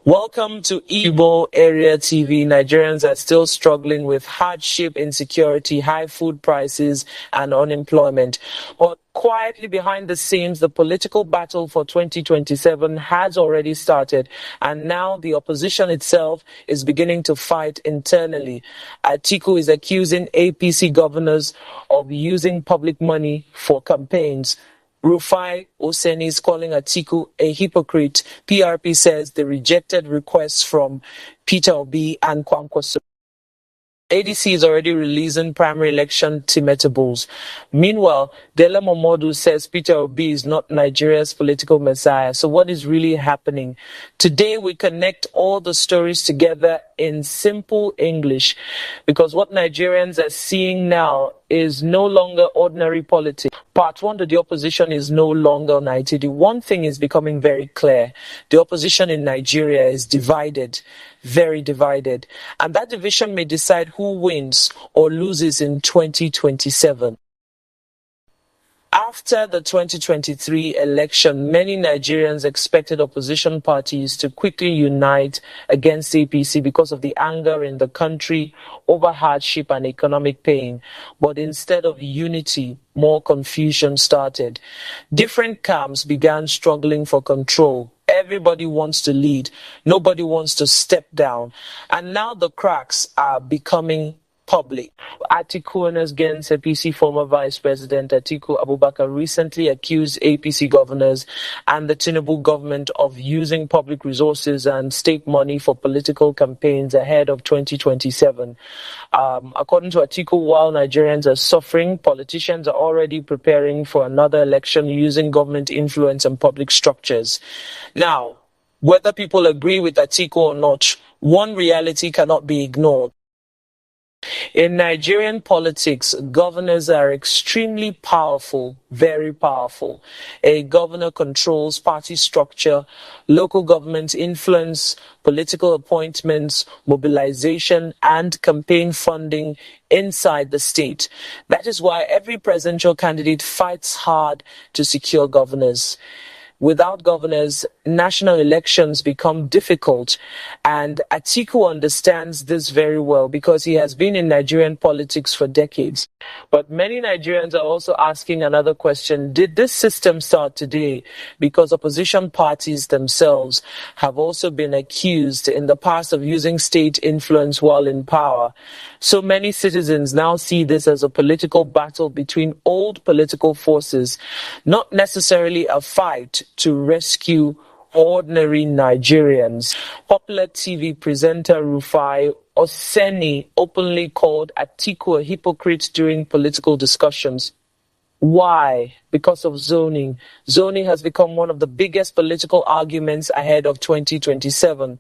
Welcome to IGBO AREA TV. Nigerians are still struggling with hardship, insecurity, high food prices, and unemployment. But quietly behind the scenes, the political battle for 2027 has already started, and now the opposition itself is beginning to fight internally. Atiku is accusing APC governors of using public money for campaigns. Rufai Oseni is calling Atiku a hypocrite. PRP says they rejected requests from Peter Obi and Kwankwaso. ADC is already releasing primary election timetables. Meanwhile, Dele Momodu says Peter Obi is not Nigeria's political messiah. So what is really happening? Today we connect all the stories together in simple English, because what Nigerians are seeing now is no longer ordinary politics. Part one, that the opposition is no longer united. One thing is becoming very clear. The opposition in Nigeria is divided, very divided. And that division may decide who wins or loses in 2027. After the 2023 election, many Nigerians expected opposition parties to quickly unite against APC because of the anger in the country over hardship and economic pain. But instead of unity, more confusion started. Different camps began struggling for control. Everybody wants to lead. Nobody wants to step down. And now the cracks are becoming public. Atiku against APC former Vice President Atiku Abubakar recently accused APC governors and the Tinubu government of using public resources and state money for political campaigns ahead of 2027. According to Atiku, while Nigerians are suffering, politicians are already preparing for another election using government influence and public structures. Now, whether people agree with Atiku or not, one reality cannot be ignored. In Nigerian politics, governors are extremely powerful, very powerful. A governor controls party structure, local government influence, political appointments, mobilization, and campaign funding inside the state. That is why every presidential candidate fights hard to secure governors. Without governors, national elections become difficult, and Atiku understands this very well because he has been in Nigerian politics for decades. But many Nigerians are also asking another question: did this system start today? Because opposition parties themselves have also been accused in the past of using state influence while in power. So many citizens now see this as a political battle between old political forces, not necessarily a fight to rescue ordinary Nigerians. Popular TV presenter Rufai Oseni openly called Atiku a hypocrite during political discussions. Why? Because of zoning. Zoning has become one of the biggest political arguments ahead of 2027.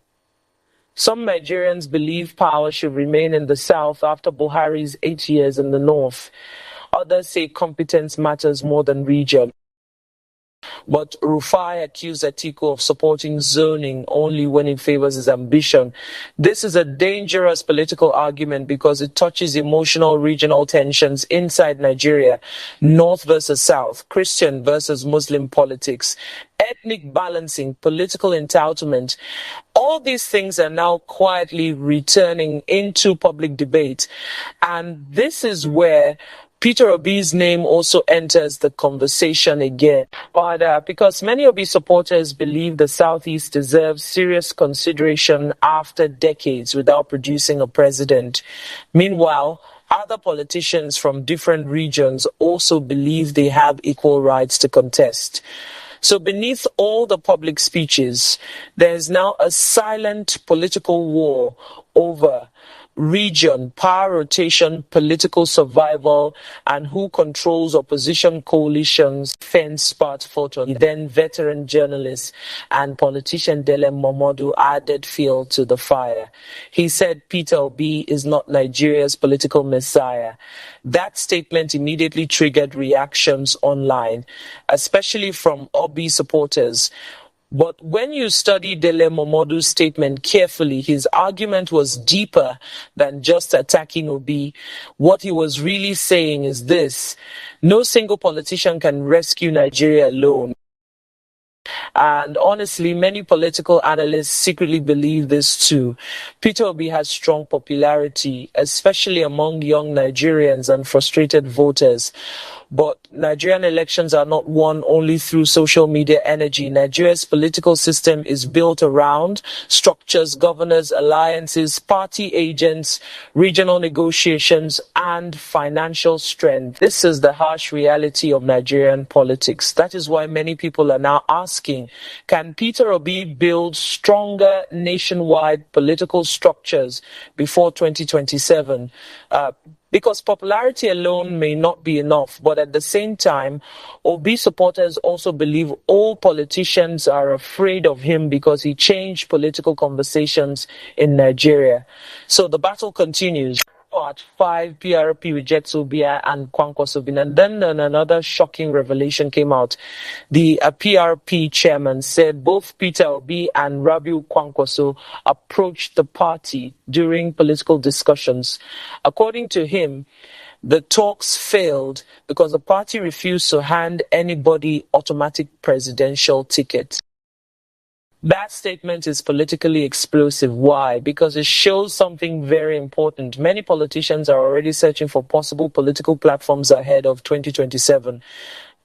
Some Nigerians believe power should remain in the south after Buhari's 8 years in the north. Others say competence matters more than region. But Rufai accused Atiku of supporting zoning only when it favors his ambition. This is a dangerous political argument because it touches emotional regional tensions inside Nigeria, north versus south, Christian versus Muslim politics, ethnic balancing, political entitlement. All these things are now quietly returning into public debate. And this is where Peter Obi's name also enters the conversation again. But because many Obi supporters believe the Southeast deserves serious consideration after decades without producing a president. Meanwhile, other politicians from different regions also believe they have equal rights to contest. So beneath all the public speeches, there's now a silent political war over region, power rotation, political survival, and who controls opposition coalitions, fence part photo. Then veteran journalist and politician Dele Momodu added fuel to the fire. He said Peter Obi is not Nigeria's political messiah. That statement immediately triggered reactions online, especially from Obi supporters. But when you study Dele Momodu's statement carefully, his argument was deeper than just attacking Obi. What he was really saying is this: no single politician can rescue Nigeria alone. And honestly, many political analysts secretly believe this too. Peter Obi has strong popularity, especially among young Nigerians and frustrated voters. But Nigerian elections are not won only through social media energy. Nigeria's political system is built around structures, governors, alliances, party agents, regional negotiations, and financial strength. This is the harsh reality of Nigerian politics. That is why many people are now asking, can Peter Obi build stronger nationwide political structures before 2027? Because popularity alone may not be enough, but at the same time, Obi supporters also believe all politicians are afraid of him because he changed political conversations in Nigeria. So the battle continues. At 5, PRP rejects Obi and Kwankwaso. And then another shocking revelation came out. The PRP chairman said both Peter Obi and Rabiu Kwankwaso approached the party during political discussions. According to him, the talks failed because the party refused to hand anybody automatic presidential tickets. That statement is politically explosive. Why? Because it shows something very important. Many politicians are already searching for possible political platforms ahead of 2027,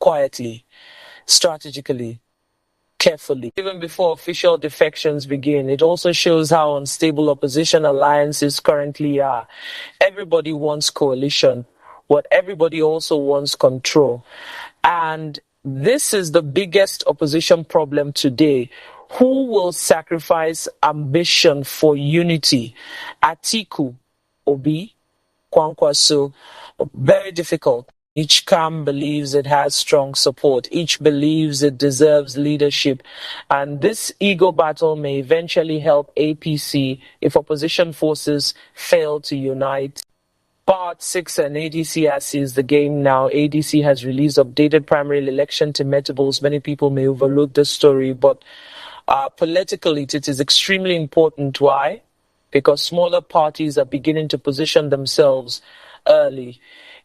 quietly, strategically, carefully. Even before official defections begin, it also shows how unstable opposition alliances currently are. Everybody wants coalition, but everybody also wants control. And this is the biggest opposition problem today. Who will sacrifice ambition for unity? Atiku, Obi, Kwankwaso, very difficult. Each camp believes it has strong support. Each believes it deserves leadership. And this ego battle may eventually help APC if opposition forces fail to unite. Part 6 and ADC has seized the game now. ADC has released updated primary election timetables. Many people may overlook this story, but politically it is extremely important. Why? Because smaller parties are beginning to position themselves early.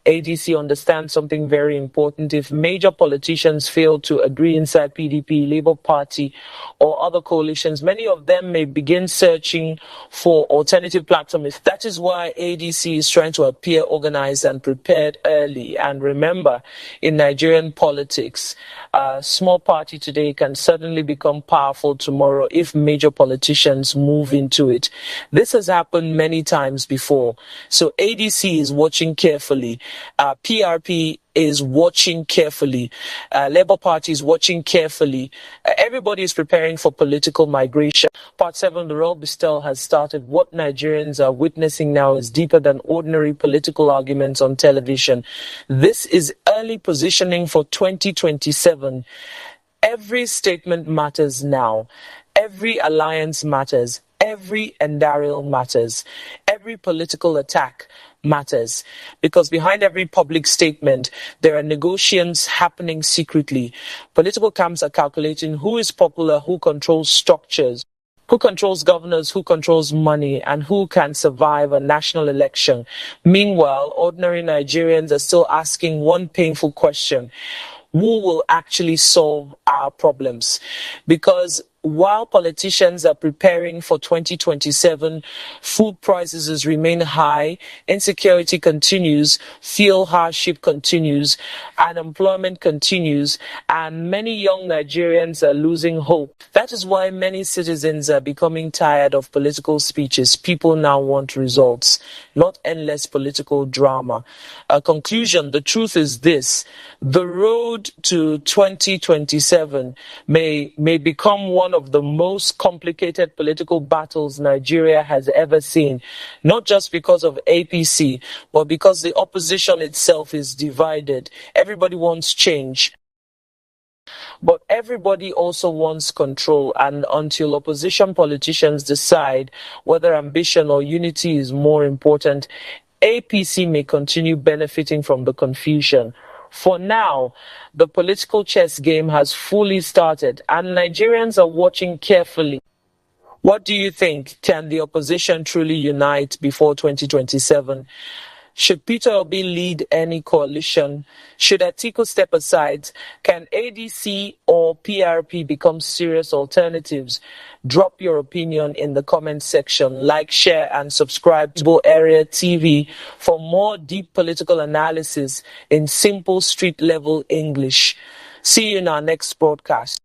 ADC understands something very important. If major politicians fail to agree inside PDP, Labour Party, or other coalitions, many of them may begin searching for alternative platforms. That is why ADC is trying to appear organized and prepared early. And remember, in Nigerian politics, a small party today can suddenly become powerful tomorrow if major politicians move into it. This has happened many times before. So ADC is watching carefully. PRP is watching carefully. Labour Party is watching carefully. Everybody is preparing for political migration. Part 7, the royal bestowal has started. What Nigerians are witnessing now is deeper than ordinary political arguments on television. This is early positioning for 2027. Every statement matters now. Every alliance matters. Every endarial matters. Every political attack matters, because behind every public statement, there are negotiations happening secretly. Political camps are calculating who is popular, who controls structures, who controls governors, who controls money, and who can survive a national election. Meanwhile, ordinary Nigerians are still asking one painful question: who will actually solve our problems? Because while politicians are preparing for 2027, food prices remain high, insecurity continues, fuel hardship continues, unemployment continues, and many young Nigerians are losing hope. That is why many citizens are becoming tired of political speeches. People now want results, not endless political drama. A conclusion: the truth is this: the road to 2027 may become one of the most complicated political battles Nigeria has ever seen, not just because of APC, but because the opposition itself is divided. Everybody wants change, but everybody also wants control. And until opposition politicians decide whether ambition or unity is more important, APC may continue benefiting from the confusion. For now, the political chess game has fully started, and Nigerians are watching carefully. What do you think? Can the opposition truly unite before 2027? Should Peter Obi lead any coalition? Should Atiku step aside? Can ADC or PRP become serious alternatives? Drop your opinion in the comment section. Like, share, and subscribe to IGBO AREA TV for more deep political analysis in simple street-level English. See you in our next broadcast.